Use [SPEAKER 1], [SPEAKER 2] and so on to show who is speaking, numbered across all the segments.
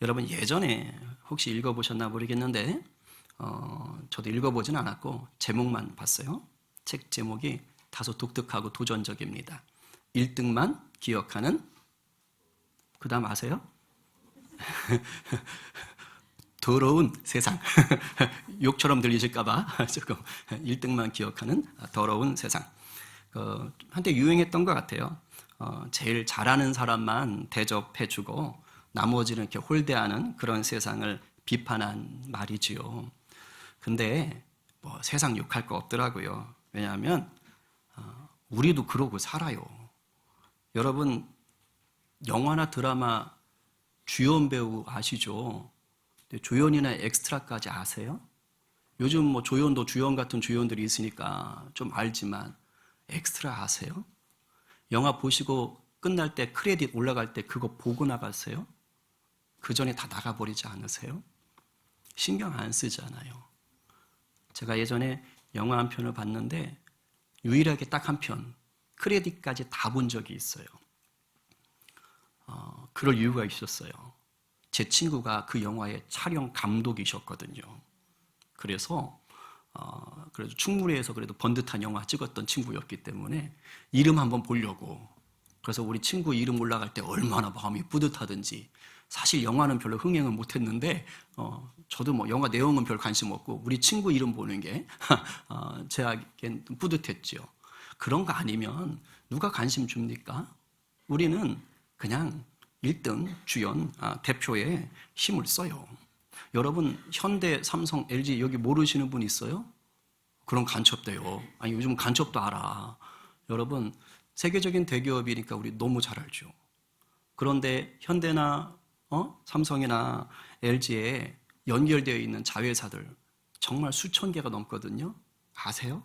[SPEAKER 1] 여러분 예전에 혹시 읽어보셨나 모르겠는데 저도 읽어보진 않았고 제목만 봤어요. 책 제목이 다소 독특하고 도전적입니다. 1등만 기억하는, 그 다음 아세요? 더러운 세상. 욕처럼 들리실까봐 조금 1등만 기억하는 더러운 세상. 한때 유행했던 것 같아요. 제일 잘하는 사람만 대접해주고 나머지는 이렇게 홀대하는 그런 세상을 비판한 말이지요. 근데 뭐 세상 욕할 거 없더라고요. 왜냐하면 우리도 그러고 살아요. 여러분 영화나 드라마 주연 배우 아시죠? 조연이나 엑스트라까지 아세요? 요즘 뭐 조연도 주연 같은 조연들이 있으니까 좀 알지만 엑스트라 아세요? 영화 보시고 끝날 때 크레딧 올라갈 때 그거 보고 나갔어요? 그 전에 다 나가버리지 않으세요? 신경 안 쓰잖아요. 제가 예전에 영화 한 편을 봤는데 유일하게 딱 한 편, 크레딧까지 다 본 적이 있어요. 그럴 이유가 있었어요. 제 친구가 그 영화의 촬영 감독이셨거든요. 그래서 그래도 충무로에서 그래도 번듯한 영화 찍었던 친구였기 때문에 이름 한번 보려고. 그래서 우리 친구 이름 올라갈 때 얼마나 마음이 뿌듯하든지. 사실 영화는 별로 흥행은 못했는데 저도 뭐 영화 내용은 별 관심 없고 우리 친구 이름 보는 게 제에겐 뿌듯했죠. 그런 거 아니면 누가 관심 줍니까? 우리는 그냥 1등 주연 대표에 힘을 써요. 여러분 현대, 삼성, LG 여기 모르시는 분 있어요? 그런 간첩돼요. 아니 요즘 간첩도 알아. 여러분 세계적인 대기업이니까 우리 너무 잘 알죠. 그런데 현대나 삼성이나 LG에 연결되어 있는 자회사들 정말 수천 개가 넘거든요. 아세요?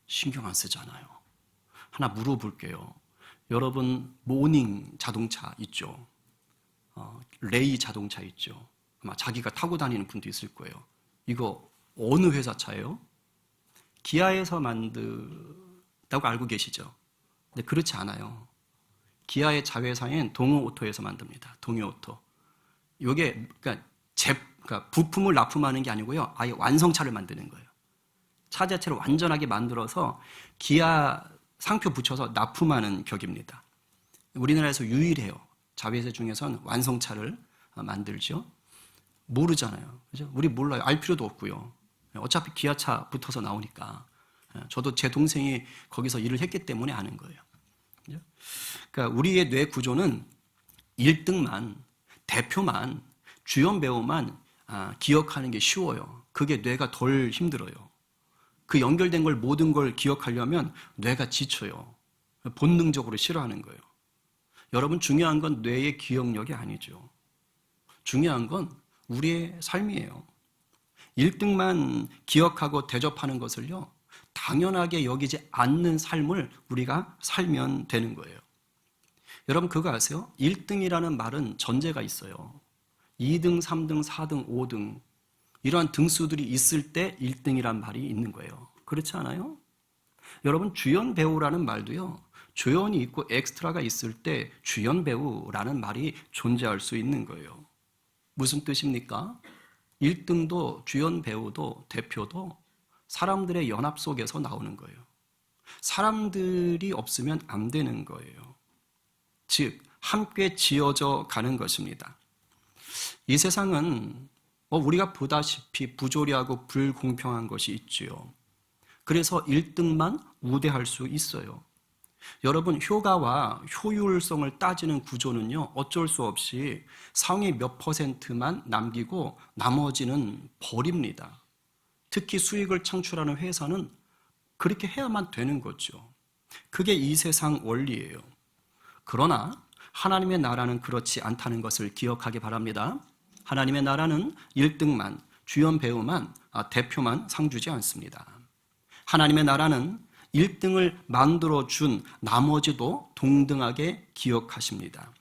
[SPEAKER 1] 신경 안 쓰잖아요. 하나 물어볼게요. 여러분 모닝 자동차 있죠? 레이 자동차 있죠? 아마 자기가 타고 다니는 분도 있을 거예요. 이거 어느 회사 차예요? 기아에서 만든다고 알고 계시죠? 근데 그렇지 않아요. 기아의 자회사인 동호오토에서 만듭니다. 동호오토. 이게 그러니까 부품을 납품하는 게 아니고요. 아예 완성차를 만드는 거예요. 차 자체를 완전하게 만들어서 기아 상표 붙여서 납품하는 격입니다. 우리나라에서 유일해요. 자회사 중에서는 완성차를 만들죠. 모르잖아요. 그죠? 우리 몰라요. 알 필요도 없고요. 어차피 기아차 붙어서 나오니까. 저도 제 동생이 거기서 일을 했기 때문에 아는 거예요. 그러니까 우리의 뇌 구조는 1등만, 대표만, 주연 배우만 기억하는 게 쉬워요. 그게 뇌가 덜 힘들어요. 그 연결된 걸 모든 걸 기억하려면 뇌가 지쳐요. 본능적으로 싫어하는 거예요. 여러분 중요한 건 뇌의 기억력이 아니죠. 중요한 건 우리의 삶이에요. 1등만 기억하고 대접하는 것을요, 당연하게 여기지 않는 삶을 우리가 살면 되는 거예요. 여러분 그거 아세요? 1등이라는 말은 전제가 있어요. 2등, 3등, 4등, 5등 이러한 등수들이 있을 때 1등이란 말이 있는 거예요. 그렇지 않아요? 여러분 주연 배우라는 말도요, 조연이 있고 엑스트라가 있을 때 주연 배우라는 말이 존재할 수 있는 거예요. 무슨 뜻입니까? 1등도 주연 배우도 대표도 사람들의 연합 속에서 나오는 거예요. 사람들이 없으면 안 되는 거예요. 즉 함께 지어져 가는 것입니다. 이 세상은 우리가 보다시피 부조리하고 불공평한 것이 있지요. 그래서 1등만 우대할 수 있어요. 여러분 효과와 효율성을 따지는 구조는요, 어쩔 수 없이 상위 몇 %만 남기고 나머지는 버립니다. 특히 수익을 창출하는 회사는 그렇게 해야만 되는 거죠. 그게 이 세상 원리예요. 그러나 하나님의 나라는 그렇지 않다는 것을 기억하기 바랍니다. 하나님의 나라는 1등만, 주연 배우만, 대표만 상 주지 않습니다. 하나님의 나라는 1등을 만들어준 나머지도 동등하게 기억하십니다.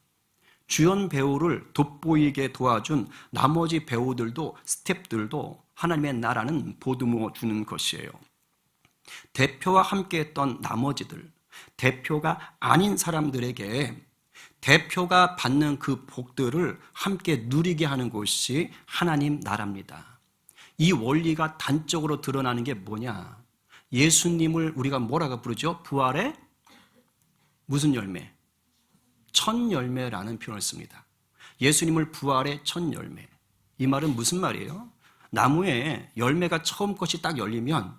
[SPEAKER 1] 주연 배우를 돋보이게 도와준 나머지 배우들도 스태프들도 하나님의 나라는 보듬어 주는 것이에요. 대표와 함께 했던 나머지들, 대표가 아닌 사람들에게 대표가 받는 그 복들을 함께 누리게 하는 곳이 하나님 나라입니다. 이 원리가 단적으로 드러나는 게 뭐냐? 예수님을 우리가 뭐라고 부르죠? 부활의 무슨 열매? 첫 열매라는 표현을 씁니다. 예수님을 부활의 첫 열매. 이 말은 무슨 말이에요? 나무에 열매가 처음 것이 딱 열리면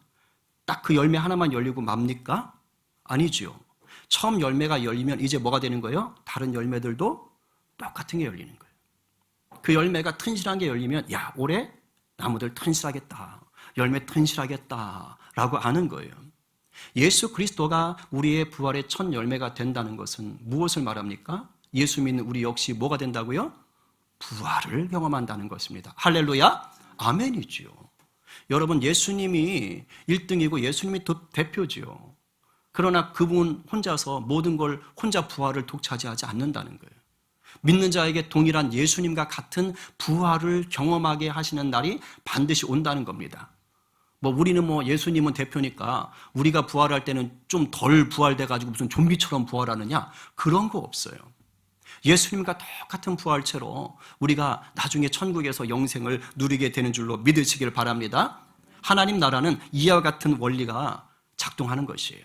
[SPEAKER 1] 딱 그 열매 하나만 열리고 맙니까? 아니죠. 처음 열매가 열리면 이제 뭐가 되는 거예요? 다른 열매들도 똑같은 게 열리는 거예요. 그 열매가 튼실한 게 열리면 야, 올해 나무들 튼실하겠다. 열매 튼실하겠다. 라고 아는 거예요. 예수 그리스도가 우리의 부활의 첫 열매가 된다는 것은 무엇을 말합니까? 예수 믿는 우리 역시 뭐가 된다고요? 부활을 경험한다는 것입니다. 할렐루야? 아멘이지요. 여러분, 예수님이 1등이고 예수님이 대표지요. 그러나 그분 혼자서 모든 걸 혼자 부활을 독차지하지 않는다는 거예요. 믿는 자에게 동일한 예수님과 같은 부활을 경험하게 하시는 날이 반드시 온다는 겁니다. 우리는 예수님은 대표니까 우리가 부활할 때는 좀 덜 부활돼가지고 무슨 좀비처럼 부활하느냐? 그런 거 없어요. 예수님과 똑같은 부활체로 우리가 나중에 천국에서 영생을 누리게 되는 줄로 믿으시길 바랍니다. 하나님 나라는 이와 같은 원리가 작동하는 것이에요.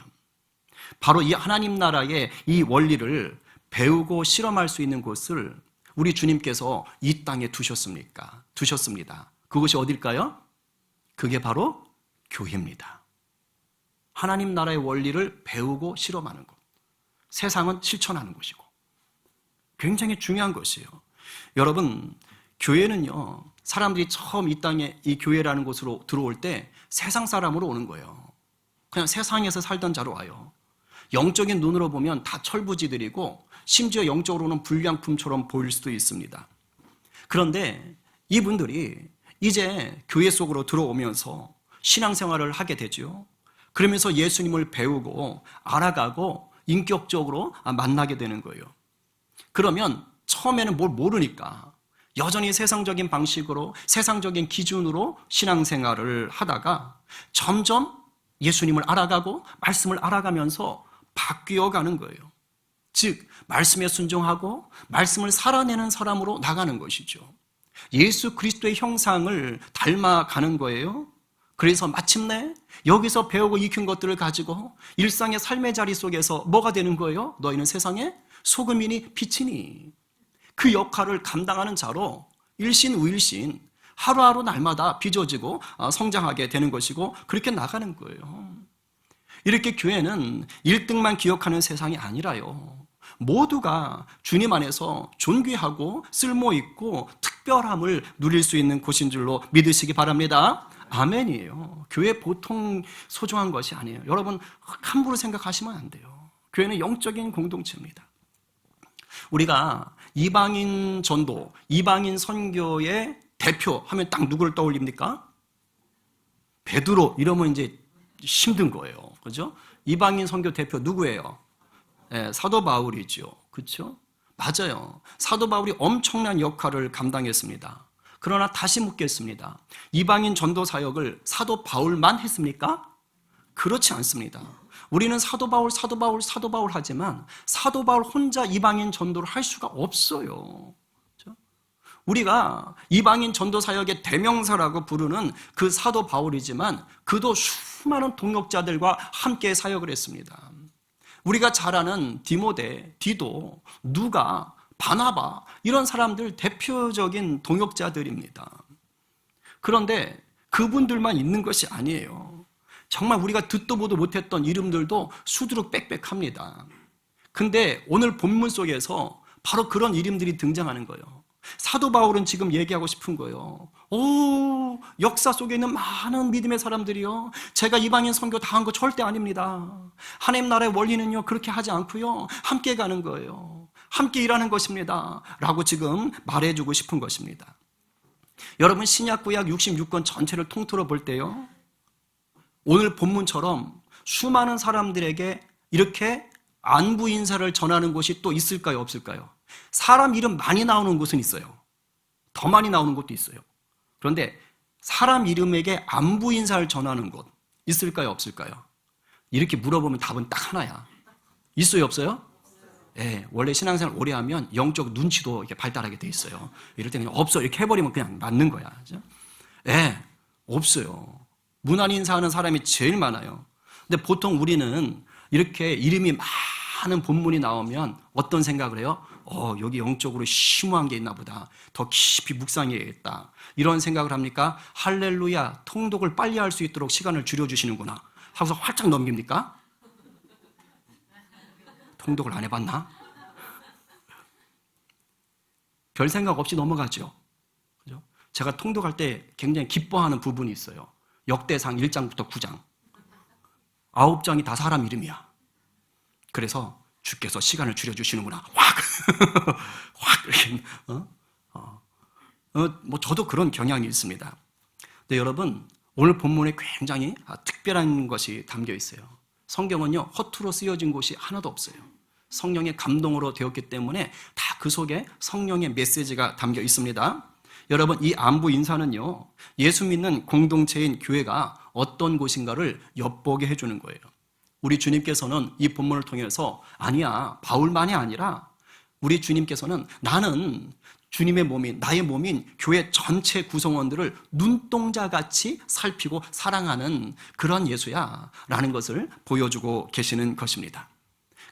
[SPEAKER 1] 바로 이 하나님 나라의 이 원리를 배우고 실험할 수 있는 곳을 우리 주님께서 이 땅에 두셨습니다. 그곳이 어딜까요? 그게 바로 교회입니다. 하나님 나라의 원리를 배우고 실험하는 곳. 세상은 실천하는 곳이고 굉장히 중요한 것이에요. 여러분, 교회는요, 사람들이 처음 이 땅에 이 교회라는 곳으로 들어올 때 세상 사람으로 오는 거예요. 그냥 세상에서 살던 자로 와요. 영적인 눈으로 보면 다 철부지들이고 심지어 영적으로는 불량품처럼 보일 수도 있습니다. 그런데 이분들이 이제 교회 속으로 들어오면서 신앙생활을 하게 되죠. 그러면서 예수님을 배우고 알아가고 인격적으로 만나게 되는 거예요. 그러면 처음에는 뭘 모르니까 여전히 세상적인 방식으로 세상적인 기준으로 신앙생활을 하다가 점점 예수님을 알아가고 말씀을 알아가면서 바뀌어가는 거예요. 즉 말씀에 순종하고 말씀을 살아내는 사람으로 나가는 것이죠. 예수 그리스도의 형상을 닮아가는 거예요. 그래서 마침내 여기서 배우고 익힌 것들을 가지고 일상의 삶의 자리 속에서 뭐가 되는 거예요? 너희는 세상에 소금이니 빛이니. 그 역할을 감당하는 자로 일신우일신 하루하루 날마다 빚어지고 성장하게 되는 것이고 그렇게 나가는 거예요. 이렇게 교회는 1등만 기억하는 세상이 아니라요. 모두가 주님 안에서 존귀하고 쓸모있고 특별함을 누릴 수 있는 곳인 줄로 믿으시기 바랍니다. 아멘이에요. 교회 보통 소중한 것이 아니에요. 여러분 함부로 생각하시면 안 돼요. 교회는 영적인 공동체입니다. 우리가 이방인 전도, 이방인 선교의 대표 하면 딱 누구를 떠올립니까? 베드로 이러면 이제 힘든 거예요. 그죠? 이방인 선교 대표 누구예요? 네, 사도 바울이죠. 그렇죠? 맞아요. 사도 바울이 엄청난 역할을 감당했습니다. 그러나 다시 묻겠습니다. 이방인 전도 사역을 사도 바울만 했습니까? 그렇지 않습니다. 우리는 사도 바울 하지만 사도 바울 혼자 이방인 전도를 할 수가 없어요. 그렇죠? 우리가 이방인 전도 사역의 대명사라고 부르는 그 사도 바울이지만 그도 수많은 동역자들과 함께 사역을 했습니다. 우리가 잘 아는 디모데, 디도, 누가, 바나바 이런 사람들 대표적인 동역자들입니다. 그런데 그분들만 있는 것이 아니에요. 정말 우리가 듣도 보도 못했던 이름들도 수두룩 빽빽합니다. 근데 오늘 본문 속에서 바로 그런 이름들이 등장하는 거예요. 사도 바울은 지금 얘기하고 싶은 거예요. 역사 속에 있는 많은 믿음의 사람들이요, 제가 이방인 선교 다 한 거 절대 아닙니다. 하나님 나라의 원리는요 그렇게 하지 않고요 함께 가는 거예요. 함께 일하는 것입니다 라고 지금 말해주고 싶은 것입니다. 여러분 신약 구약 66권 전체를 통틀어 볼 때요, 오늘 본문처럼 수많은 사람들에게 이렇게 안부 인사를 전하는 곳이 또 있을까요, 없을까요? 사람 이름 많이 나오는 곳은 있어요. 더 많이 나오는 곳도 있어요. 그런데 사람 이름에게 안부 인사를 전하는 곳 있을까요, 없을까요? 이렇게 물어보면 답은 딱 하나야. 있어요, 없어요? 예, 원래 신앙생활 오래 하면 영적 눈치도 이렇게 발달하게 돼 있어요. 이럴 때 그냥 없어 이렇게 해버리면 그냥 맞는 거야. 그죠? 예, 없어요. 무난 인사하는 사람이 제일 많아요. 근데 보통 우리는 이렇게 이름이 많은 본문이 나오면 어떤 생각을 해요? 여기 영적으로 심오한 게 있나 보다. 더 깊이 묵상해야겠다. 이런 생각을 합니까? 할렐루야, 통독을 빨리 할 수 있도록 시간을 줄여주시는구나 하고서 활짝 넘깁니까? 통독을 안 해봤나? 별 생각 없이 넘어가죠. 그죠? 제가 통독할 때 굉장히 기뻐하는 부분이 있어요. 역대상 1장부터 9장. 9장이 다 사람 이름이야. 그래서 주께서 시간을 줄여주시는구나. 확! 확! 이렇게, 뭐 저도 그런 경향이 있습니다. 근데 여러분, 오늘 본문에 굉장히 특별한 것이 담겨 있어요. 성경은요, 허투루 쓰여진 곳이 하나도 없어요. 성령의 감동으로 되었기 때문에 다 그 속에 성령의 메시지가 담겨 있습니다. 여러분, 이 안부 인사는요, 예수 믿는 공동체인 교회가 어떤 곳인가를 엿보게 해주는 거예요. 우리 주님께서는 이 본문을 통해서 아니야, 바울만이 아니라 우리 주님께서는 나는 주님의 몸인, 나의 몸인 교회 전체 구성원들을 눈동자같이 살피고 사랑하는 그런 예수야 라는 것을 보여주고 계시는 것입니다.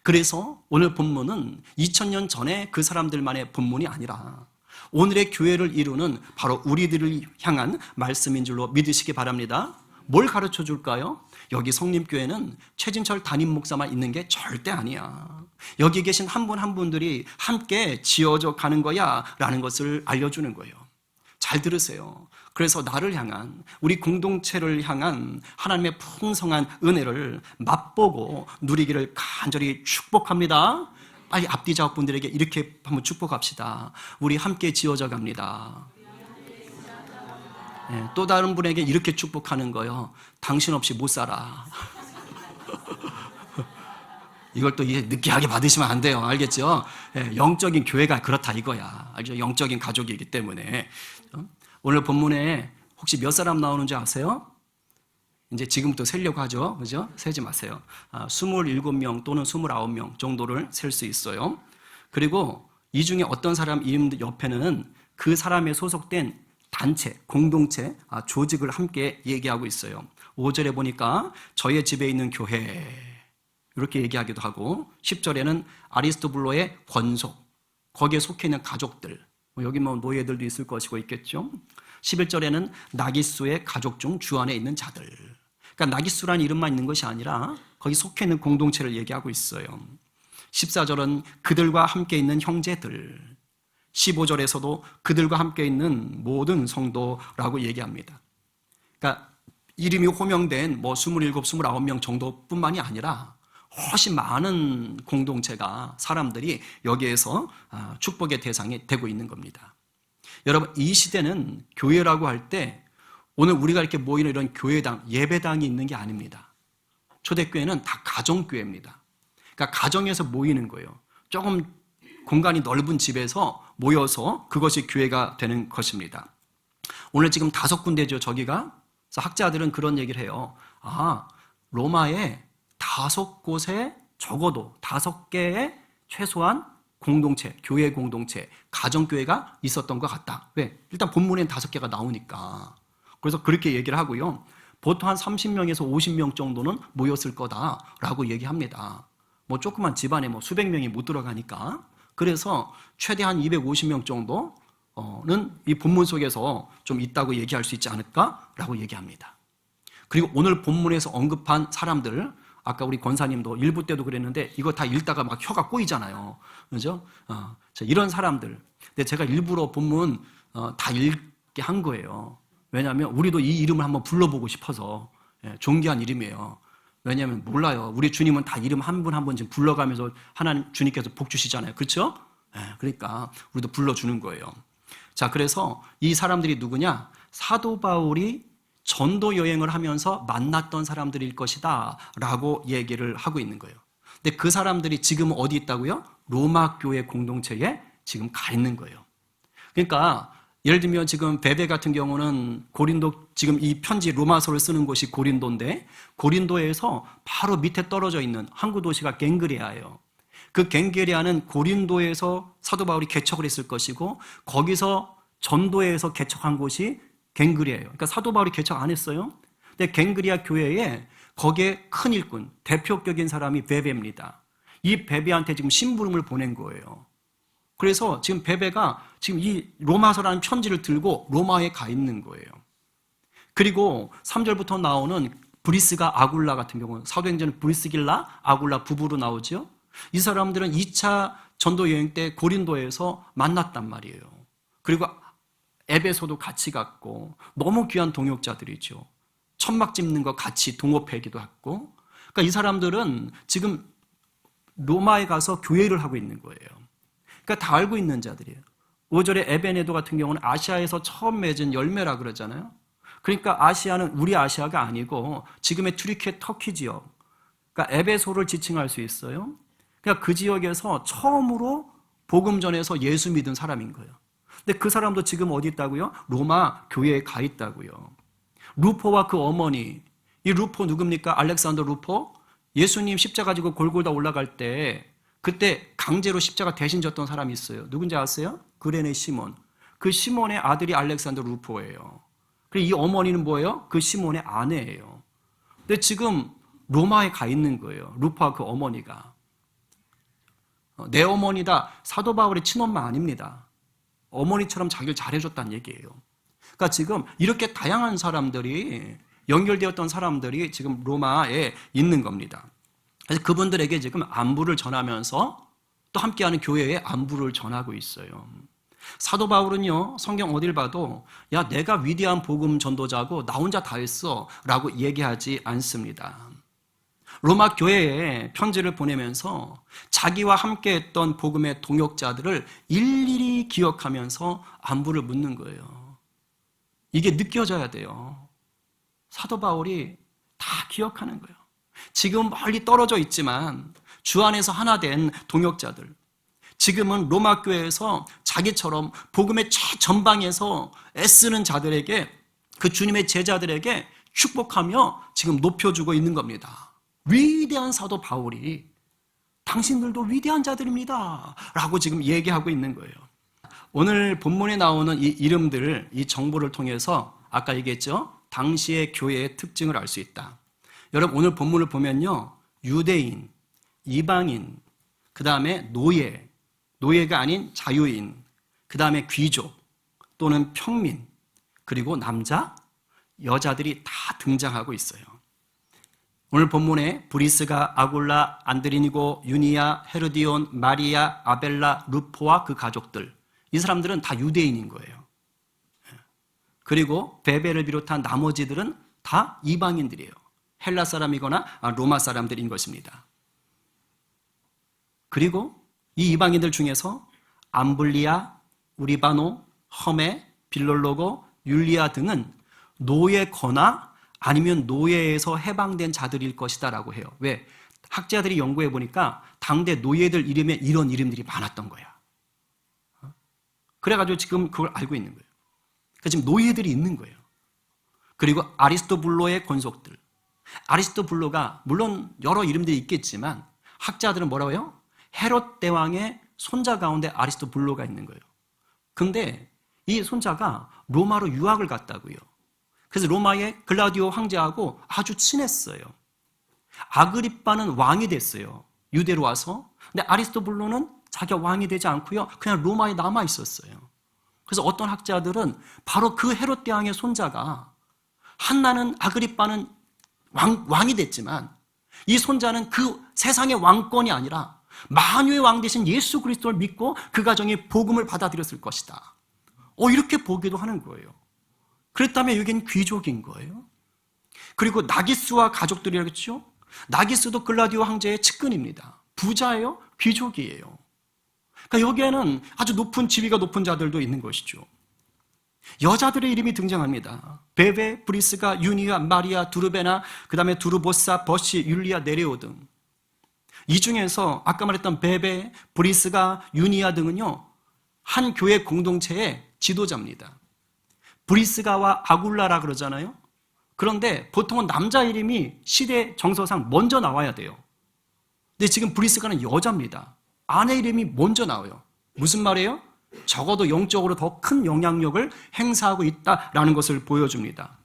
[SPEAKER 1] 그래서 오늘 본문은 2000년 전에 그 사람들만의 본문이 아니라 오늘의 교회를 이루는 바로 우리들을 향한 말씀인 줄로 믿으시기 바랍니다. 뭘 가르쳐 줄까요? 여기 성림교회는 최진철 담임 목사만 있는 게 절대 아니야. 여기 계신 한 분 한 분들이 함께 지어져 가는 거야 라는 것을 알려주는 거예요. 잘 들으세요. 그래서 나를 향한, 우리 공동체를 향한 하나님의 풍성한 은혜를 맛보고 누리기를 간절히 축복합니다. 빨리 앞뒤 작업분들에게 이렇게 한번 축복합시다. 우리 함께 지어져 갑니다. 네, 또 다른 분에게 이렇게 축복하는 거예요. 당신 없이 못 살아. 이걸 또 느끼하게 받으시면 안 돼요. 알겠죠? 네, 영적인 교회가 그렇다 이거야. 알죠? 영적인 가족이기 때문에. 오늘 본문에 혹시 몇 사람 나오는지 아세요? 이제 지금부터 세려고 하죠. 그죠? 세지 마세요. 27명 또는 29명 정도를 셀 수 있어요. 그리고 이 중에 어떤 사람 이름 옆에는 그 사람에 소속된 단체, 공동체, 조직을 함께 얘기하고 있어요. 5절에 보니까 저의 집에 있는 교회 이렇게 얘기하기도 하고 10절에는 아리스토블로의 권속, 거기에 속해 있는 가족들, 여기 뭐 노예들도 있을 것이고 있겠죠. 11절에는 나기수의 가족 중 주 안에 있는 자들. 그러니까 나기수라는 이름만 있는 것이 아니라 거기 속해 있는 공동체를 얘기하고 있어요. 14절은 그들과 함께 있는 형제들. 15절에서도 그들과 함께 있는 모든 성도라고 얘기합니다. 그러니까 이름이 호명된 뭐 27, 29명 정도뿐만이 아니라 훨씬 많은 공동체가, 사람들이 여기에서 축복의 대상이 되고 있는 겁니다. 여러분, 이 시대는 교회라고 할 때 오늘 우리가 이렇게 모이는 이런 교회당, 예배당이 있는 게 아닙니다. 초대교회는 다 가정교회입니다. 그러니까 가정에서 모이는 거예요. 조금 공간이 넓은 집에서 모여서 그것이 교회가 되는 것입니다. 오늘 지금 5군데죠, 저기가. 그래서 학자들은 그런 얘기를 해요. 로마에 5곳에 적어도 5개의 최소한 공동체, 교회 공동체, 가정교회가 있었던 것 같다. 왜? 일단 본문엔 5개가 나오니까. 그래서 그렇게 얘기를 하고요. 보통 한 30명에서 50명 정도는 모였을 거다라고 얘기합니다. 뭐 조그만 집안에 뭐 수백 명이 못 들어가니까. 그래서 최대한 250명 정도는 이 본문 속에서 좀 있다고 얘기할 수 있지 않을까라고 얘기합니다. 그리고 오늘 본문에서 언급한 사람들, 아까 우리 권사님도 일부 때도 그랬는데 이거 다 읽다가 막 혀가 꼬이잖아요. 그죠? 이런 사람들. 근데 제가 일부러 본문 다 읽게 한 거예요. 왜냐하면 우리도 이 이름을 한번 불러보고 싶어서. 존귀한 이름이에요. 왜냐하면 몰라요. 우리 주님은 다 이름 한 분 한 분 지금 불러가면서 하나님 주님께서 복 주시잖아요. 그렇죠? 그러니까 우리도 불러주는 거예요. 자, 그래서 이 사람들이 누구냐? 사도 바울이 전도 여행을 하면서 만났던 사람들일 것이다 라고 얘기를 하고 있는 거예요. 근데 그 사람들이 지금 어디 있다고요? 로마 교회 공동체에 지금 가 있는 거예요. 그러니까 예를 들면 지금 베베 같은 경우는 고린도, 지금 이 편지 로마서를 쓰는 곳이 고린도인데 고린도에서 바로 밑에 떨어져 있는 항구 도시가 갱그레아예요. 그 갱게리아는 고린도에서 사도 바울이 개척을 했을 것이고 거기서 전도에서 개척한 곳이 갱그리아예요. 그러니까 사도 바울이 개척 안 했어요. 근데 갱그리아 교회에 거기에 큰 일꾼, 대표격인 사람이 베베입니다. 이 베베한테 지금 심부름을 보낸 거예요. 그래서 지금 베베가 지금 이 로마서라는 편지를 들고 로마에 가 있는 거예요. 그리고 3절부터 나오는 브리스가 아굴라 같은 경우는 사도행전은 브리스길라, 아굴라 부부로 나오죠. 이 사람들은 2차 전도 여행 때 고린도에서 만났단 말이에요. 그리고 에베소도 같이 갔고 너무 귀한 동역자들이죠. 천막 짚는 거 같이 동업하기도 했고. 그러니까 이 사람들은 지금 로마에 가서 교회를 하고 있는 거예요. 그러니까 다 알고 있는 자들이에요. 5절에 에베네도 같은 경우는 아시아에서 처음 맺은 열매라 그러잖아요. 그러니까 아시아는 우리 아시아가 아니고 지금의 튀르키예 터키 지역, 그러니까 에베소를 지칭할 수 있어요. 그러니까 그 지역에서 처음으로 복음 전해서 예수 믿은 사람인 거예요. 근데 그 사람도 지금 어디 있다고요? 로마 교회에 가 있다고요. 루포와 그 어머니, 이 루포 누굽니까? 알렉산더 루포. 예수님 십자가 지고 골골다 올라갈 때 그때 강제로 십자가 대신 졌던 사람이 있어요. 누군지 아세요? 그레네 시몬. 그 시몬의 아들이 알렉산더 루포예요. 그리고 이 어머니는 뭐예요? 그 시몬의 아내예요. 근데 지금 로마에 가 있는 거예요. 루포와 그 어머니가. 내 어머니다. 사도 바울의 친엄마 아닙니다. 어머니처럼 자기를 잘해줬다는 얘기예요. 그러니까 지금 이렇게 다양한 사람들이 연결되었던 사람들이 지금 로마에 있는 겁니다. 그래서 그분들에게 지금 안부를 전하면서 또 함께하는 교회에 안부를 전하고 있어요. 사도 바울은요, 성경 어딜 봐도 야, 내가 위대한 복음 전도자고 나 혼자 다 했어 라고 얘기하지 않습니다. 로마 교회에 편지를 보내면서 자기와 함께했던 복음의 동역자들을 일일이 기억하면서 안부를 묻는 거예요. 이게 느껴져야 돼요. 사도 바울이 다 기억하는 거예요. 지금 멀리 떨어져 있지만 주 안에서 하나 된 동역자들, 지금은 로마 교회에서 자기처럼 복음의 최전방에서 애쓰는 자들에게, 그 주님의 제자들에게 축복하며 지금 높여주고 있는 겁니다. 위대한 사도 바울이 당신들도 위대한 자들입니다 라고 지금 얘기하고 있는 거예요. 오늘 본문에 나오는 이 이름들, 이 정보를 통해서 아까 얘기했죠? 당시의 교회의 특징을 알 수 있다. 여러분 오늘 본문을 보면요, 유대인, 이방인, 그 다음에 노예, 노예가 아닌 자유인, 그 다음에 귀족 또는 평민, 그리고 남자, 여자들이 다 등장하고 있어요. 오늘 본문에 브리스가, 아굴라, 안드리니고, 유니아, 헤르디온, 마리아, 아벨라, 루포와 그 가족들, 이 사람들은 다 유대인인 거예요. 그리고 베베를 비롯한 나머지들은 다 이방인들이에요. 헬라 사람이거나 로마 사람들인 것입니다. 그리고 이 이방인들 중에서 암블리아, 우리바노, 험에, 빌롤로고, 율리아 등은 노예거나 아니면 노예에서 해방된 자들일 것이다 라고 해요. 왜? 학자들이 연구해 보니까 당대 노예들 이름에 이런 이름들이 많았던 거야. 그래가지고 지금 그걸 알고 있는 거예요. 그러니까 지금 노예들이 있는 거예요. 그리고 아리스토블로의 권속들. 아리스토블로가 물론 여러 이름들이 있겠지만 학자들은 뭐라고 해요? 헤롯 대왕의 손자 가운데 아리스토블로가 있는 거예요. 근데 이 손자가 로마로 유학을 갔다고요. 그래서 로마의 글라디오 황제하고 아주 친했어요. 아그리빠는 왕이 됐어요. 유대로 와서. 근데 아리스토블로는 자기가 왕이 되지 않고요, 그냥 로마에 남아 있었어요. 그래서 어떤 학자들은 바로 그 헤롯 대왕의 손자가, 한나는, 아그리빠는 왕이 됐지만 이 손자는 그 세상의 왕권이 아니라 만유의 왕 대신 예수 그리스도를 믿고 그 가정이 복음을 받아들였을 것이다. 이렇게 보기도 하는 거예요. 그랬다면 여기는 귀족인 거예요. 그리고 나기스와 가족들이라고 했죠. 나기스도 글라디오 황제의 측근입니다. 부자예요? 귀족이에요. 그러니까 여기에는 아주 높은 지위가 높은 자들도 있는 것이죠. 여자들의 이름이 등장합니다. 베베, 브리스가, 유니아, 마리아, 두르베나, 그 다음에 두르보사, 버시, 율리아, 네레오 등. 이 중에서 아까 말했던 베베, 브리스가, 유니아 등은요, 한 교회 공동체의 지도자입니다. 브리스가와 아굴라라 그러잖아요. 그런데 보통은 남자 이름이 시대 정서상 먼저 나와야 돼요. 근데 지금 브리스가는 여자입니다. 아내 이름이 먼저 나와요. 무슨 말이에요? 적어도 영적으로 더 큰 영향력을 행사하고 있다라는 것을 보여줍니다.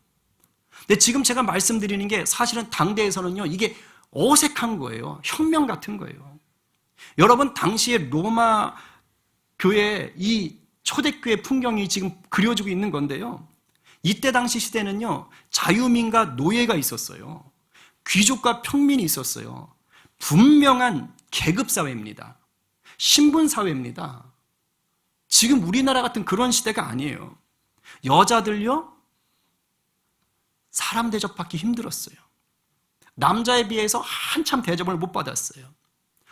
[SPEAKER 1] 근데 지금 제가 말씀드리는 게 사실은 당대에서는요, 이게 어색한 거예요. 혁명 같은 거예요. 여러분, 당시에 로마 교회, 이 초대교회 풍경이 지금 그려지고 있는 건데요. 이때 당시 시대는요, 자유민과 노예가 있었어요. 귀족과 평민이 있었어요. 분명한 계급사회입니다. 신분사회입니다. 지금 우리나라 같은 그런 시대가 아니에요. 여자들요, 사람 대접받기 힘들었어요. 남자에 비해서 한참 대접을 못 받았어요.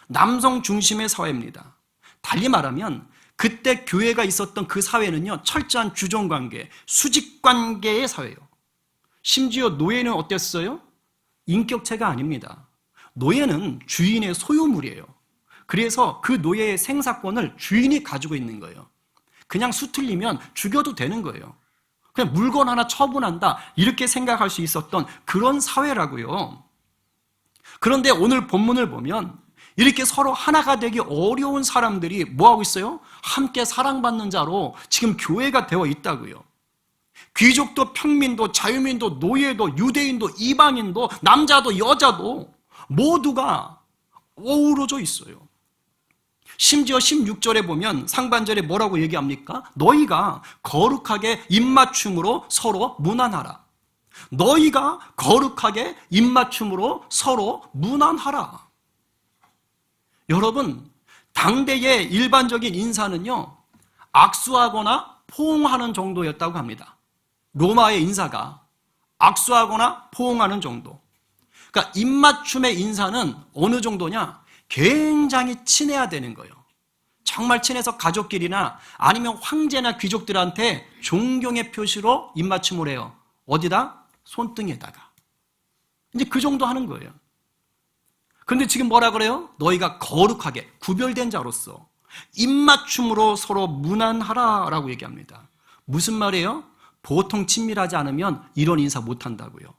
[SPEAKER 1] 남성 중심의 사회입니다. 달리 말하면 그때 교회가 있었던 그 사회는요, 철저한 주종관계, 수직관계의 사회예요. 심지어 노예는 어땠어요? 인격체가 아닙니다. 노예는 주인의 소유물이에요. 그래서 그 노예의 생사권을 주인이 가지고 있는 거예요. 그냥 수틀리면 죽여도 되는 거예요. 그냥 물건 하나 처분한다, 이렇게 생각할 수 있었던 그런 사회라고요. 그런데 오늘 본문을 보면 이렇게 서로 하나가 되기 어려운 사람들이 뭐하고 있어요? 함께 사랑받는 자로 지금 교회가 되어 있다고요. 귀족도 평민도 자유민도 노예도 유대인도 이방인도 남자도 여자도 모두가 어우러져 있어요. 심지어 16절에 보면 상반절에 뭐라고 얘기합니까? 너희가 거룩하게 입맞춤으로 서로 무난하라. 너희가 거룩하게 입맞춤으로 서로 무난하라. 여러분, 당대의 일반적인 인사는요, 악수하거나 포옹하는 정도였다고 합니다. 로마의 인사가 악수하거나 포옹하는 정도. 그러니까 입맞춤의 인사는 어느 정도냐? 굉장히 친해야 되는 거예요. 정말 친해서 가족끼리나 아니면 황제나 귀족들한테 존경의 표시로 입맞춤을 해요. 어디다? 손등에다가. 이제 그 정도 하는 거예요. 그런데 지금 뭐라 그래요? 너희가 거룩하게 구별된 자로서 입맞춤으로 서로 무난하라라고 얘기합니다. 무슨 말이에요? 보통 친밀하지 않으면 이런 인사 못한다고요.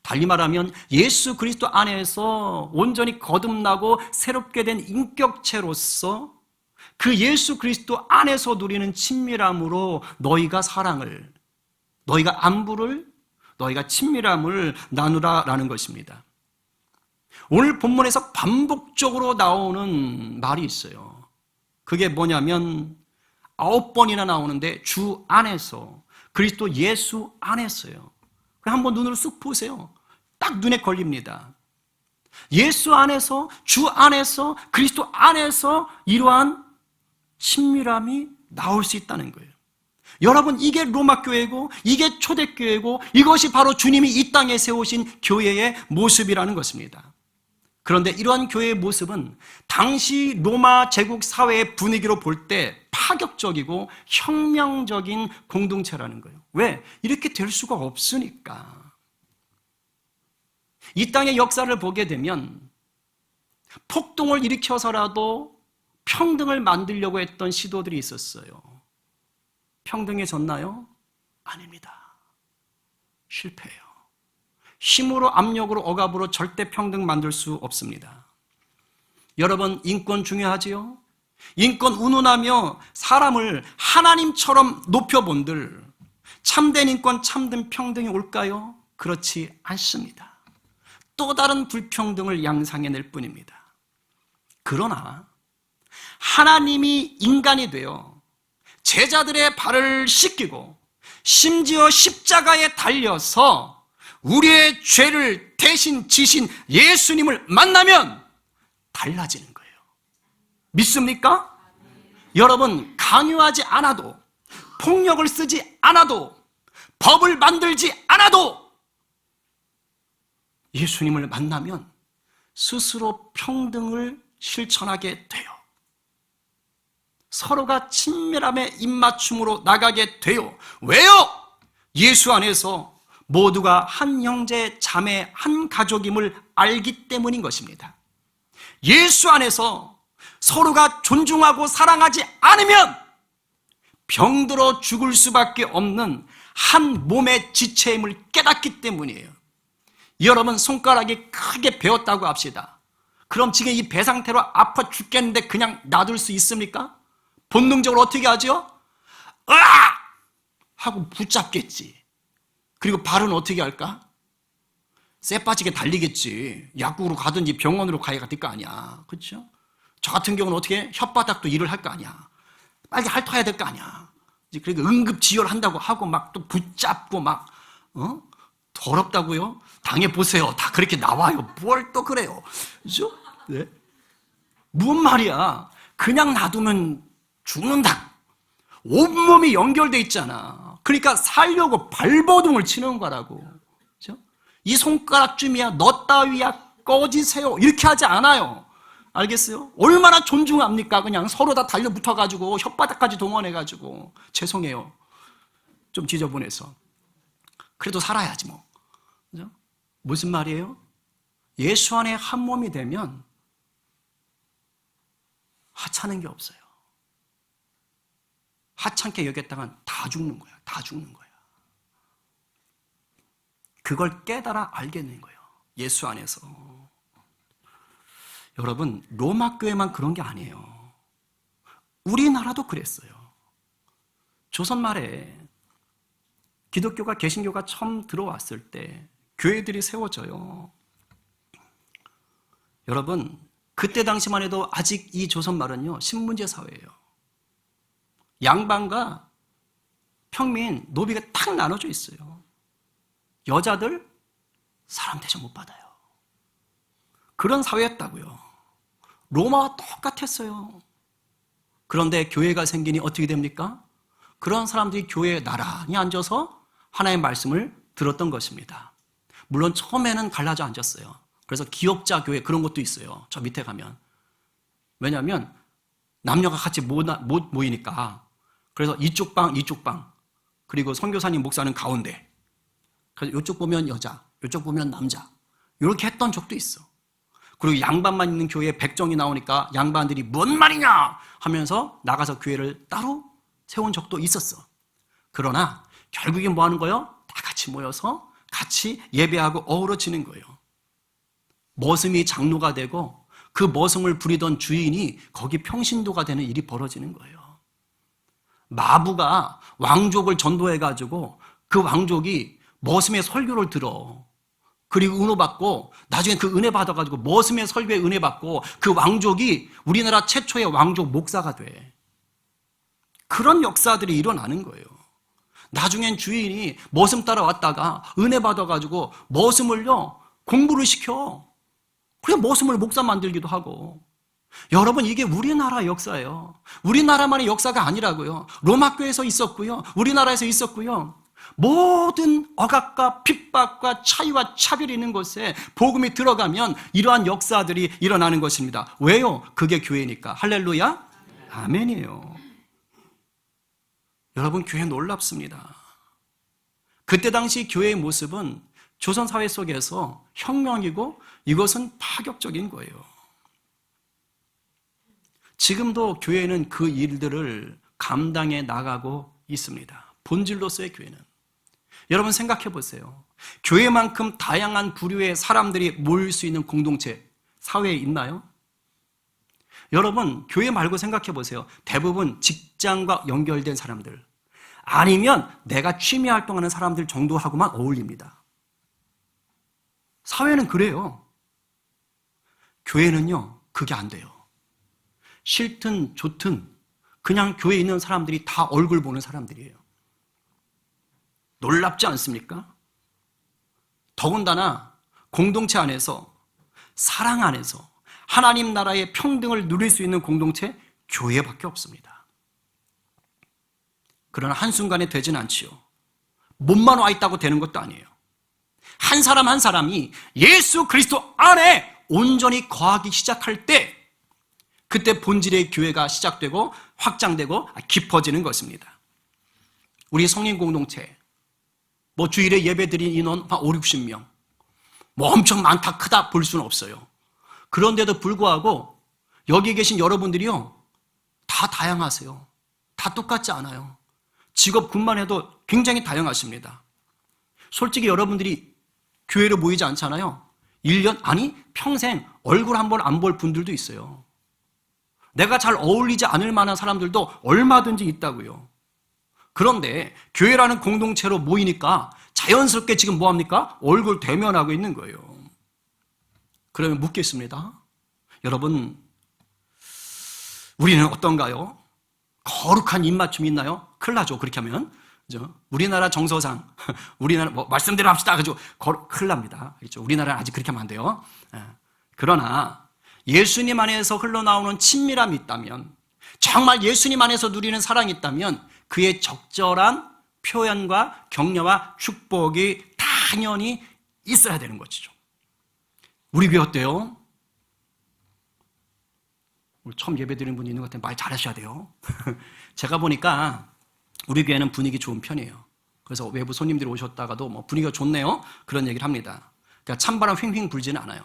[SPEAKER 1] 달리 말하면 예수 그리스도 안에서 온전히 거듭나고 새롭게 된 인격체로서 그 예수 그리스도 안에서 누리는 친밀함으로 너희가 사랑을, 너희가 안부를, 너희가 친밀함을 나누라라는 것입니다. 오늘 본문에서 반복적으로 나오는 말이 있어요. 그게 뭐냐면 9번이나 나오는데 주 안에서, 그리스도 예수 안에서요. 한번 눈으로 쑥 보세요. 딱 눈에 걸립니다. 예수 안에서, 주 안에서, 그리스도 안에서 이러한 친밀함이 나올 수 있다는 거예요. 여러분, 이게 로마 교회고 이게 초대교회고 이것이 바로 주님이 이 땅에 세우신 교회의 모습이라는 것입니다. 그런데 이러한 교회의 모습은 당시 로마 제국 사회의 분위기로 볼 때 파격적이고 혁명적인 공동체라는 거예요. 왜? 이렇게 될 수가 없으니까. 이 땅의 역사를 보게 되면 폭동을 일으켜서라도 평등을 만들려고 했던 시도들이 있었어요. 평등해졌나요? 아닙니다. 실패해요. 힘으로, 압력으로, 억압으로 절대 평등 만들 수 없습니다. 여러분, 인권 중요하지요? 인권 운운하며 사람을 하나님처럼 높여본들 참된 인권, 참된 평등이 올까요? 그렇지 않습니다. 또 다른 불평등을 양상해낼 뿐입니다. 그러나 하나님이 인간이 되어 제자들의 발을 씻기고 심지어 십자가에 달려서 우리의 죄를 대신 지신 예수님을 만나면 달라지는 거예요. 믿습니까? 여러분, 강요하지 않아도, 폭력을 쓰지 않아도, 법을 만들지 않아도 예수님을 만나면 스스로 평등을 실천하게 돼요. 서로가 친밀함의 입맞춤으로 나가게 돼요. 왜요? 예수 안에서 모두가 한 형제, 자매, 한 가족임을 알기 때문인 것입니다. 예수 안에서 서로가 존중하고 사랑하지 않으면 병들어 죽을 수밖에 없는 한 몸의 지체임을 깨닫기 때문이에요. 여러분, 손가락이 크게 베었다고 합시다. 그럼 지금 이 배 상태로 아파 죽겠는데 그냥 놔둘 수 있습니까? 본능적으로 어떻게 하죠? 으악! 하고 붙잡겠지. 그리고 발은 어떻게 할까? 쇠 빠지게 달리겠지. 약국으로 가든지 병원으로 가야 될 거 아니야. 그렇죠? 저 같은 경우는 어떻게 해? 혓바닥도 일을 할 거 아니야. 빨리 핥아야 될 거 아니야. 그러니까 응급지혈한다고 하고 막 또 붙잡고 막 더럽다고요? 당해보세요. 다 그렇게 나와요. 뭘 또 그래요. 그죠? 네? 뭔 말이야. 그냥 놔두면 죽는다. 온몸이 연결돼 있잖아. 그러니까 살려고 발버둥을 치는 거라고. 그죠? 이 손가락쯤이야. 너 따위야 꺼지세요. 이렇게 하지 않아요. 알겠어요? 얼마나 존중합니까? 그냥 서로 다 달려붙어가지고 혓바닥까지 동원해가지고 죄송해요. 좀 지저분해서. 그래도 살아야지 뭐. 그죠? 무슨 말이에요? 예수 안에 한 몸이 되면 하찮은 게 없어요. 하찮게 여겼다간 다 죽는 거야. 다 죽는 거야. 그걸 깨달아 알겠는 거예요. 예수 안에서. 여러분, 로마 교회만 그런 게 아니에요. 우리나라도 그랬어요. 조선 말에 기독교가 개신교가 처음 들어왔을 때 교회들이 세워져요. 여러분, 그때 당시만 해도 아직 이 조선 말은요, 신문제 사회예요. 양반과 평민, 노비가 딱 나눠져 있어요. 여자들 사람 대접 못 받아요. 그런 사회였다고요. 로마와 똑같았어요. 그런데 교회가 생기니 어떻게 됩니까? 그런 사람들이 교회에 나란히 앉아서 하나님의 말씀을 들었던 것입니다. 물론 처음에는 갈라져 앉았어요. 그래서 기업자 교회 그런 것도 있어요. 저 밑에 가면. 왜냐하면 남녀가 같이 못 모이니까. 그래서 이쪽 방, 그리고 선교사님, 목사는 가운데. 그래서 이쪽 보면 여자, 이쪽 보면 남자. 이렇게 했던 적도 있어. 그리고 양반만 있는 교회에 백정이 나오니까 양반들이 뭔 말이냐 하면서 나가서 교회를 따로 세운 적도 있었어. 그러나 결국엔 뭐 하는 거예요? 다 같이 모여서 같이 예배하고 어우러지는 거예요. 머슴이 장로가 되고 그 머슴을 부리던 주인이 거기 평신도가 되는 일이 벌어지는 거예요. 마부가 왕족을 전도해가지고 그 왕족이 머슴의 설교를 들어. 그리고 은혜 받고 나중에 그 은혜 받아가지고 머슴의 설교에 은혜 받고 그 왕족이 우리나라 최초의 왕족 목사가 돼. 그런 역사들이 일어나는 거예요. 나중엔 주인이 머슴 따라왔다가 은혜 받아가지고 머슴을요 공부를 시켜. 그래 머슴을 목사 만들기도 하고. 여러분 이게 우리나라 역사예요. 우리나라만의 역사가 아니라고요. 로마 교회에서 있었고요. 우리나라에서 있었고요. 모든 억압과 핍박과 차이와 차별이 있는 곳에 복음이 들어가면 이러한 역사들이 일어나는 것입니다. 왜요? 그게 교회니까. 할렐루야? 아멘이에요. 여러분 교회 놀랍습니다. 그때 당시 교회의 모습은 조선 사회 속에서 혁명이고 이것은 파격적인 거예요. 지금도 교회는 그 일들을 감당해 나가고 있습니다. 본질로서의 교회는. 여러분 생각해 보세요. 교회만큼 다양한 부류의 사람들이 모일 수 있는 공동체, 사회에 있나요? 여러분 교회 말고 생각해 보세요. 대부분 직장과 연결된 사람들 아니면 내가 취미 활동하는 사람들 정도하고만 어울립니다. 사회는 그래요. 교회는요 그게 안 돼요. 싫든 좋든 그냥 교회에 있는 사람들이 다 얼굴 보는 사람들이에요. 놀랍지 않습니까? 더군다나 공동체 안에서 사랑 안에서 하나님 나라의 평등을 누릴 수 있는 공동체 교회밖에 없습니다. 그러나 한순간에 되지는 않지요. 몸만 와 있다고 되는 것도 아니에요. 한 사람 한 사람이 예수 그리스도 안에 온전히 거하기 시작할 때 그때 본질의 교회가 시작되고 확장되고 깊어지는 것입니다. 우리 성인 공동체 뭐 주일에 예배드린 인원 한 5, 60명 뭐 엄청 많다 크다 볼 수는 없어요. 그런데도 불구하고 여기 계신 여러분들이요 다 다양하세요. 다 똑같지 않아요. 직업군만 해도 굉장히 다양하십니다. 솔직히 여러분들이 교회로 모이지 않잖아요. 1년, 아니 평생 얼굴 한 번 안 볼 분들도 있어요. 내가 잘 어울리지 않을 만한 사람들도 얼마든지 있다고요. 그런데 교회라는 공동체로 모이니까 자연스럽게 지금 뭐합니까? 얼굴 대면하고 있는 거예요. 그러면 묻겠습니다. 여러분, 우리는 어떤가요? 거룩한 입맞춤이 있나요? 큰일 나죠. 그렇게 하면. 그죠? 우리나라 정서상, 우리나라, 말씀대로 합시다. 그죠? 큰일 납니다. 그렇죠? 우리나라는 아직 그렇게 하면 안 돼요. 그러나 예수님 안에서 흘러나오는 친밀함이 있다면, 정말 예수님 안에서 누리는 사랑이 있다면 그의 적절한 표현과 격려와 축복이 당연히 있어야 되는 것이죠. 우리 교회 어때요? 처음 예배 드리는 분이 있는 것 같아요. 말 잘하셔야 돼요. 제가 보니까 우리 교회는 분위기 좋은 편이에요. 그래서 외부 손님들이 오셨다가도 뭐 분위기가 좋네요. 그런 얘기를 합니다. 그러니까 찬바람 휑휑 불지는 않아요.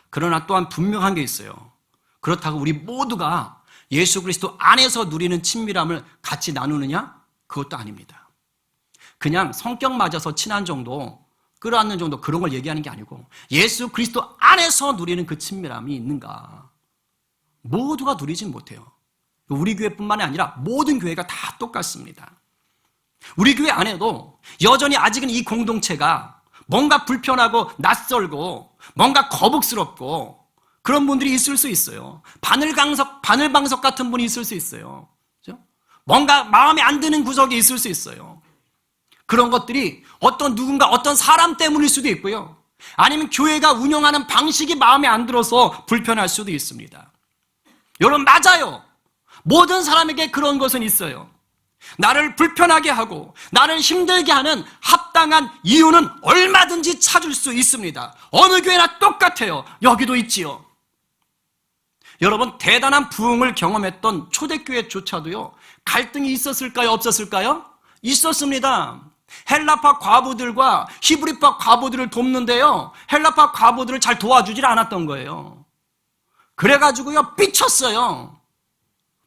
[SPEAKER 1] 그러나 또한 분명한 게 있어요. 그렇다고 우리 모두가 예수 그리스도 안에서 누리는 친밀함을 같이 나누느냐? 그것도 아닙니다. 그냥 성격 맞아서 친한 정도, 끌어안는 정도 그런 걸 얘기하는 게 아니고 예수 그리스도 안에서 누리는 그 친밀함이 있는가? 모두가 누리진 못해요. 우리 교회뿐만이 아니라 모든 교회가 다 똑같습니다. 우리 교회 안에도 여전히 아직은 이 공동체가 뭔가 불편하고 낯설고 뭔가 거북스럽고 그런 분들이 있을 수 있어요. 바늘방석 같은 분이 있을 수 있어요. 그렇죠? 뭔가 마음에 안 드는 구석이 있을 수 있어요. 그런 것들이 어떤 사람 때문일 수도 있고요. 아니면 교회가 운영하는 방식이 마음에 안 들어서 불편할 수도 있습니다. 여러분, 맞아요. 모든 사람에게 그런 것은 있어요. 나를 불편하게 하고 나를 힘들게 하는 합당한 이유는 얼마든지 찾을 수 있습니다. 어느 교회나 똑같아요. 여기도 있지요. 여러분, 대단한 부흥을 경험했던 초대교회조차도요, 갈등이 있었을까요? 없었을까요? 있었습니다. 헬라파 과부들과 히브리파 과부들을 돕는데요, 헬라파 과부들을 잘 도와주질 않았던 거예요. 그래가지고요, 삐쳤어요.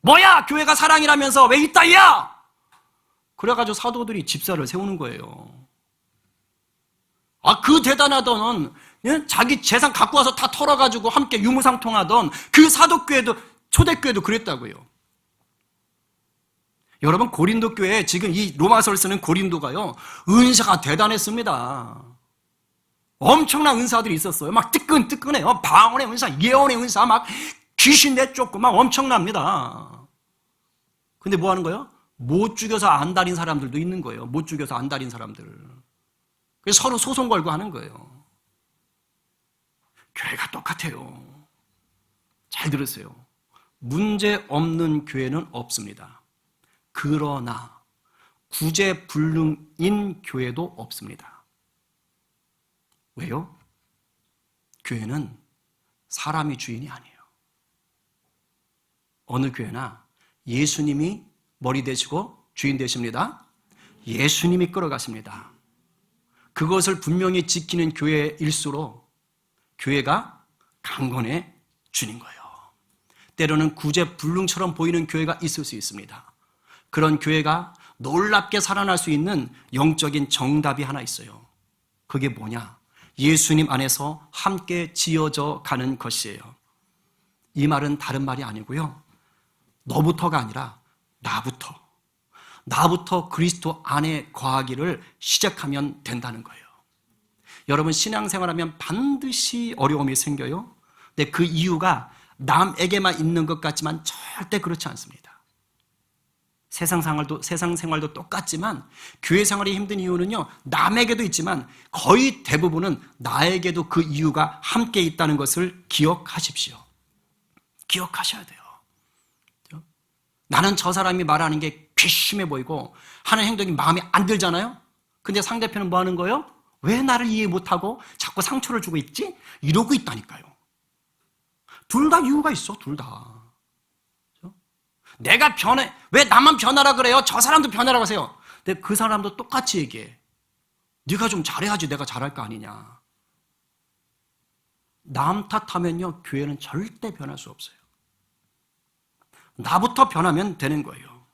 [SPEAKER 1] 뭐야, 교회가 사랑이라면서 왜 이따위야? 그래가지고 사도들이 집사를 세우는 거예요. 그 대단하던, 자기 재산 갖고 와서 다 털어가지고 함께 유무상통하던 그 사도교회도, 초대교회도 그랬다고요. 여러분, 고린도 교회, 지금 이 로마서를 쓰는 고린도가요, 은사가 대단했습니다. 엄청난 은사들이 있었어요. 막 뜨끈뜨끈해요. 방언의 은사, 예언의 은사, 막 귀신 내쫓고 막 엄청납니다. 근데 뭐 하는 거예요? 못 죽여서 안 다린 사람들도 있는 거예요. 못 죽여서 안 다린 사람들. 그래서 서로 소송 걸고 하는 거예요. 교회가 똑같아요. 잘 들으세요. 문제 없는 교회는 없습니다. 그러나 구제불능인 교회도 없습니다. 왜요? 교회는 사람이 주인이 아니에요. 어느 교회나 예수님이 머리 되시고 주인 되십니다. 예수님이 끌어가십니다. 그것을 분명히 지키는 교회일수록 교회가 강건해지는 거예요. 때로는 구제불능처럼 보이는 교회가 있을 수 있습니다. 그런 교회가 놀랍게 살아날 수 있는 영적인 정답이 하나 있어요. 그게 뭐냐? 예수님 안에서 함께 지어져 가는 것이에요. 이 말은 다른 말이 아니고요, 너부터가 아니라 나부터 그리스도 안에 거하기를 시작하면 된다는 거예요. 여러분, 신앙생활하면 반드시 어려움이 생겨요. 근데 그 이유가 남에게만 있는 것 같지만 절대 그렇지 않습니다. 세상 생활도 똑같지만 교회 생활이 힘든 이유는요, 남에게도 있지만 거의 대부분은 나에게도 그 이유가 함께 있다는 것을 기억하십시오. 기억하셔야 돼요. 나는 저 사람이 말하는 게 괘씸해 보이고 하는 행동이 마음에 안 들잖아요. 근데 상대편은 뭐 하는 거예요? 왜 나를 이해 못하고 자꾸 상처를 주고 있지? 이러고 있다니까요. 둘 다 이유가 있어, 둘 다. 내가 변해, 왜 나만 변하라 그래요? 저 사람도 변하라고 하세요. 근데 그 사람도 똑같이 얘기해. 네가 좀 잘해야지 내가 잘할 거 아니냐. 남 탓하면요, 교회는 절대 변할 수 없어요. 나부터 변하면 되는 거예요.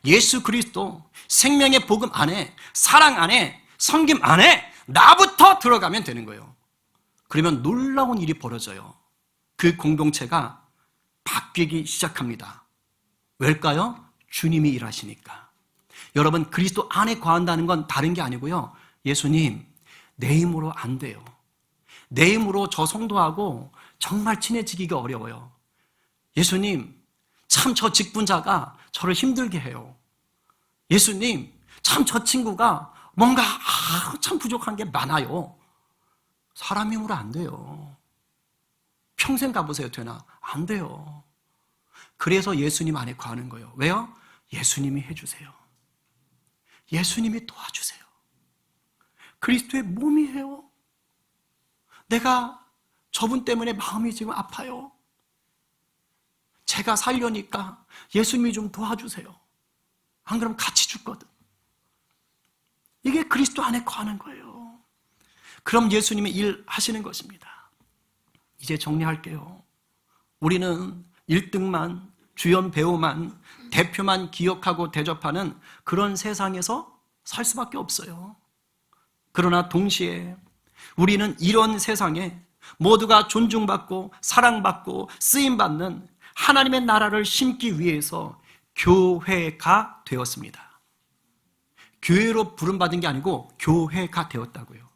[SPEAKER 1] 예수 그리스도 생명의 복음 안에, 사랑 안에, 섬김 안에 나부터 들어가면 되는 거예요. 그러면 놀라운 일이 벌어져요. 그 공동체가 바뀌기 시작합니다. 왜일까요? 주님이 일하시니까. 여러분, 그리스도 안에 거한다는 건 다른 게 아니고요. 예수님, 내 힘으로 안 돼요. 내 힘으로 저 성도하고 정말 친해지기가 어려워요. 예수님, 참 저 직분자가 저를 힘들게 해요. 예수님, 참 저 친구가 뭔가 참 부족한 게 많아요. 사람 힘으로 안 돼요. 평생 가보세요. 되나? 안 돼요. 그래서 예수님 안에 거하는 거예요. 왜요? 예수님이 해주세요. 예수님이 도와주세요. 그리스도의 몸이에요. 내가 저분 때문에 마음이 지금 아파요. 제가 살려니까 예수님이 좀 도와주세요. 안 그러면 같이 죽거든. 이게 그리스도 안에 거하는 거예요. 그럼 예수님이 일하시는 것입니다. 이제 정리할게요. 우리는 1등만, 주연 배우만, 대표만 기억하고 대접하는 그런 세상에서 살 수밖에 없어요. 그러나 동시에 우리는 이런 세상에 모두가 존중받고 사랑받고 쓰임받는 하나님의 나라를 심기 위해서 교회가 되었습니다. 교회로 부름받은 게 아니고 교회가 되었다고요.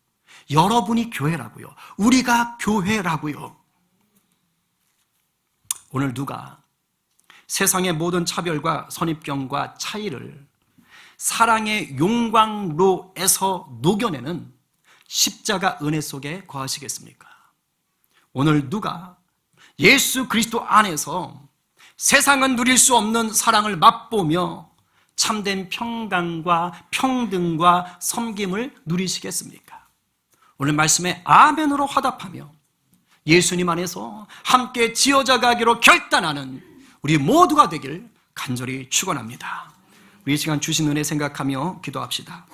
[SPEAKER 1] 여러분이 교회라고요. 우리가 교회라고요. 오늘 누가 세상의 모든 차별과 선입견과 차이를 사랑의 용광로에서 녹여내는 십자가 은혜 속에 거하시겠습니까? 오늘 누가 예수 그리스도 안에서 세상은 누릴 수 없는 사랑을 맛보며 참된 평강과 평등과 섬김을 누리시겠습니까? 오늘 말씀에 아멘으로 화답하며 예수님 안에서 함께 지어져 가기로 결단하는 우리 모두가 되길 간절히 축원합니다. 우리 이 시간 주신 은혜 생각하며 기도합시다.